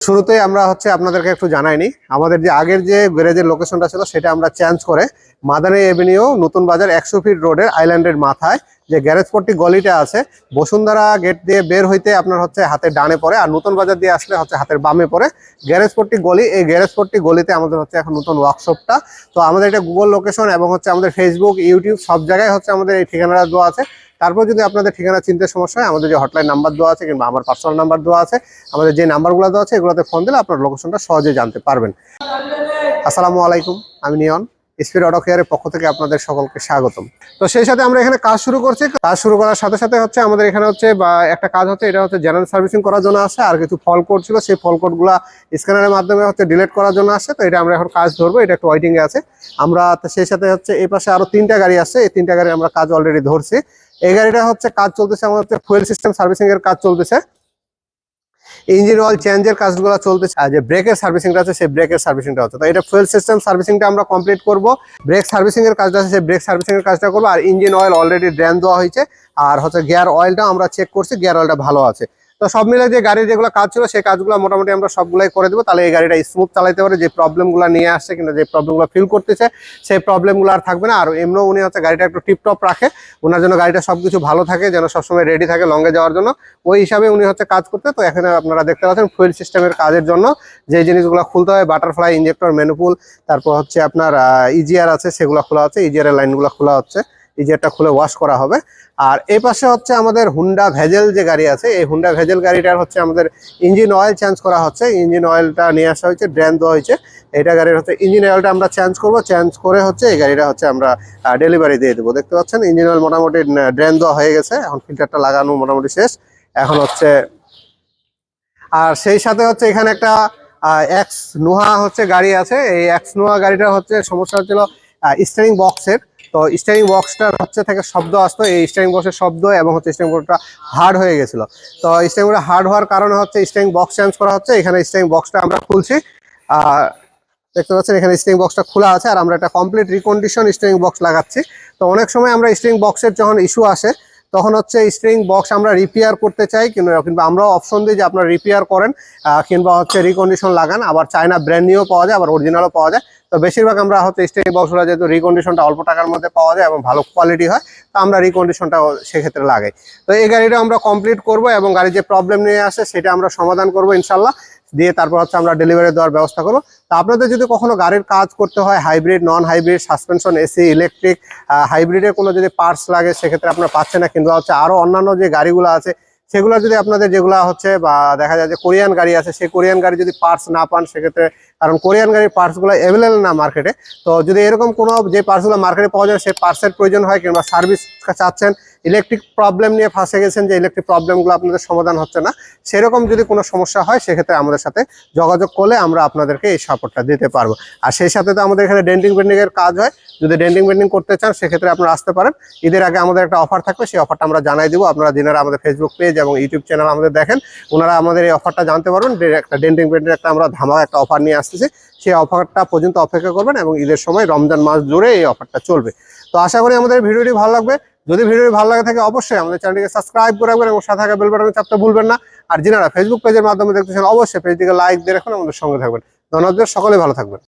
শুরুতেই আমরা আপনাদেরকে একটু জানাইনি, আমাদের যে আগের যে গ্যারেজের লোকেশনটা ছিল সেটা আমরা চেঞ্জ করে মাদানী এভিনিউ নতুন বাজার 100 ফিট রোডের আইল্যান্ডের মাথায় যে গ্যারেজ পট্টি গলিটা আছে, বসুন্ধরা গেট দিয়ে বের হইতে আপনার হাতের ডানে পড়ে, আর নতুন বাজার দিয়ে আসলে হাতের বামে পড়ে গ্যারেজ পট্টি গলি। এই গ্যারেজ পট্টি গলিতে আমাদের এখন নতুন ওয়ার্কশপটা। তো আমাদের এটা গুগল লোকেশন এবং আমাদের ফেসবুক, ইউটিউব সব জায়গায় আমাদের এই ঠিকানাটা দেওয়া আছে। তারপর যদি আপনাদের ঠিকানা চিনতে সমস্যা হয়, আমাদের যে হটলাইন নাম্বার দেওয়া আছে কিংবা আমার পার্সোনাল নাম্বার দেওয়া আছে, আমাদের যে নাম্বারগুলো দেওয়া আছে এগুলোতে ফোন দিলে আপনার লোকেশনটা সহজে জানতে পারবেন। আসসালামু আলাইকুম, আমি নিয়ন, স্পিড অটো কেয়ারের পক্ষ থেকে আপনাদের সকলকে স্বাগতম। তো সেই সাথে আমরা এখানে কাজ শুরু করছি। কাজ শুরু করার সাথে সাথে আমাদের এখানে বা একটা কাজ এটা জেনারেল সার্ভিসিং করার জন্য আসে, আর কিছু ফল কোড ছিল সেই ফল কোডগুলো স্ক্যানারের মাধ্যমে ডিলিট করার জন্য আসে। তো এটা আমরা এখন কাজ ধরবো, এটা একটু ওয়েটিং এ আছে। আমরা সেই সাথে এই পাশে আরো 3টা গাড়ি আসছে, এই 3টা গাড়ি আমরা কাজ অলরেডি ধরছি। এই গাড়িটা কাজ চলতেছে আমাদের ফুয়েল সিস্টেম সার্ভিসিং এর কাজ চলতেছে, ইঞ্জিন অয়েল চেঞ্জের কাজগুলো চলতেছে, আর যে ব্রেকের সার্ভিসিংটা আছে সেই ব্রেকের সার্ভিসিংটা হচ্ছে। তো এটা ফুয়েল সিস্টেম সার্ভিসিংটা আমরা কমপ্লিট করব, ব্রেক সার্ভিসিং এর কাজটা আছে সেই ব্রেক সার্ভিসিং এর কাজটা করবো। আর ইঞ্জিন অয়েল অলরেডি ড্রেন দেওয়া হয়েছে, আর গিয়ার অয়েলটা আমরা চেক করছি, গিয়ার অয়েলটা ভালো আছে। তো সব মিলে যে গাড়ির যেগুলো কাজ ছিল সেই কাজগুলো মোটামুটি আমরা সবগুলাই করে দেবো, তাহলে এই গাড়িটা স্মুথ চালাইতে পারে। যে প্রবলেমগুলো নিয়ে আসছে কিংবা যে প্রবলেমগুলো ফিল করতেছে সেই প্রবলেমগুলো আর থাকবে না। আর এমনিও উনি গাড়িটা একটু টিপটপ রাখে, ওনার জন্য গাড়িটা সবকিছু ভালো থাকে, যেন সবসময় রেডি থাকে লঙ্গে যাওয়ার জন্য, ওই হিসাবে উনি কাজ করতে। তো এখানে আপনারা দেখতে পাচ্ছেন ফুয়েল সিস্টেমের কাজের জন্য যে জিনিসগুলো খুলতে হয়, বাটারফ্লাই, ইঞ্জেক্টর, ম্যানুপুল, তারপর আপনার ইজিআর আছে সেগুলো খোলা হচ্ছে, ইজিআর এর লাইনগুলো খোলা হচ্ছে, ইজিআরটা খুলে ওয়াশ করা হবে। আর এই পাশে আমাদের হুন্ডা ভেজেল যে গাড়ি আছে, এই হুন্ডা ভেজেল গাড়িটার আমাদের ইঞ্জিন অয়েল চেঞ্জ করা হচ্ছে। ইঞ্জিন অয়েলটা নিয়ে আসা হয়েছে, ড্রেন দেওয়া হয়েছে। এটা গাড়ির ইঞ্জিন অয়েলটা আমরা চেঞ্জ করব, চেঞ্জ করে এই গাড়িটা আমরা ডেলিভারি দিয়ে দেবো। দেখতে পাচ্ছেন ইঞ্জিন অয়েল মোটামুটি ড্রেন দেওয়া হয়ে গেছে, এখন ফিল্টারটা লাগানো মোটামুটি শেষ। এখন আর সেই সাথে এখানে একটা এক্স নোহা গাড়ি আছে। এই এক্স নোহা গাড়িটা সমস্যা হচ্ছিল স্টিয়ারিং বক্সের। তো স্টিয়ারিং বক্সটার থেকে শব্দ আসতো, এই স্টিয়ারিং বক্সের শব্দ এবং স্টিয়ারিং বক্সটা হার্ড হয়ে গেছিল। তো স্টিয়ারিং বক্সটা হার্ড হওয়ার কারণে স্টিয়ারিং বক্স চেঞ্জ করা হচ্ছে। এখানে স্টিয়ারিং বক্সটা আমরা খুলছি, দেখতে পাচ্ছেন এখানে স্টিয়ারিং বক্সটা খোলা আছে, আর আমরা একটা কমপ্লিট রিকন্ডিশন স্টিয়ারিং বক্স লাগাচ্ছি। তো অনেক সময় আমরা স্টিয়ারিং বক্সের যখন ইস্যু আসে তখন স্টিয়ারিং বক্স আমরা রিপেয়ার করতে চাই, কিংবা আমরাও অপশন দিই যে আপনারা রিপেয়ার করেন কিংবা রিকন্ডিশন লাগান। আবার চায়না ব্র্যান্ড নিউও পাওয়া যায়, আবার অরিজিনালও পাওয়া যায়। তো বেশিরভাগ আমরা স্টিয়ারিং বক্সগুলো যেহেতু রিকন্ডিশনটা অল্প টাকার মধ্যে পাওয়া যায় এবং ভালো কোয়ালিটি হয়, তো আমরা রিকন্ডিশনটা সেক্ষেত্রে লাগাই। তো এই গাড়িটা আমরা কমপ্লিট করব এবং গাড়ির যে প্রবলেম নিয়ে আসে সেটা আমরা সমাধান করবো ইনশাল্লাহ, দিয়ে তারপর আমরা ডেলিভারি দেওয়ার ব্যবস্থা করবো। তো আপনাদের যদি কখনো গাড়ির কাজ করতে হয়, hybrid, non hybrid, suspension, AC, electric, হাইব্রিডের কোনো যদি পার্টস লাগে সেক্ষেত্রে আপনারা পাচ্ছেন না, কিন্তু আরো অন্যান্য যে গাড়িগুলো আছে সেগুলো যদি আপনাদের যেগুলো বা দেখা যায় যে কোরিয়ান গাড়ি আছে, সেই কোরিয়ান গাড়ি যদি পার্টস না পান সেক্ষেত্রে, কারণ কোরিয়ান গাড়ির পার্টসগুলো অ্যাভেলেবল না মার্কেটে, তো যদি এরকম কোনো যে পার্টসগুলো মার্কেটে পাওয়া যায় সেই পার্টসের প্রয়োজন হয় কিংবা সার্ভিস চাচ্ছেন, ইলেকট্রিক প্রবলেম নিয়ে ফাঁসে গেছেন যে ইলেকট্রিক প্রবলেমগুলো আপনাদের সমাধান হচ্ছে না, সেরকম যদি কোনো সমস্যা হয় সেক্ষেত্রে আমাদের সাথে যোগাযোগ করলে আমরা আপনাদেরকে এই সাপোর্টটা দিতে পারবো। আর সেই সাথে তো আমাদের এখানে ডেন্টিং পেন্টিং এর কাজ হয়, যদি ডেন্টিং পেন্টিং করতে চান সেক্ষেত্রে আপনারা আসতে পারেন। ঈদের আগে আমাদের একটা অফার থাকবে, সেই অফারটা আমরা জানাই দিব। আপনারা যারা আমাদের ফেসবুক পেজ এবং ইউটিউব চ্যানেল আমাদের দেখেন, ওনারা আমাদের এই অফারটা জানতে পারবেন। একটা ডেন্টিং পেন্টিং একটা আমরা ধামাকা একটা অফার নিয়ে আসতেছি, সেই অফারটা পর্যন্ত অপেক্ষা করবেন এবং ঈদের সময় রমজান মাস জুড়ে এই অফারটা চলবে। তো আশা করি আমাদের ভিডিওটি ভালো লাগবে। যদি ভিডিওটি ভালো লাগে থাকে অবশ্যই আমাদের চ্যানেলটিকে সাবস্ক্রাইব করে রাখবেন এবং সাথে থাকা বেল বাটনে চাপতে ভুলবেন না। আর যারা ফেসবুক পেজের মাধ্যমে দেখতেছেন অবশ্যই পেজটিকে লাইক দিয়ে রাখুন, আমাদের সঙ্গে থাকবেন। ধন্যবাদ, সকলে ভালো থাকবেন।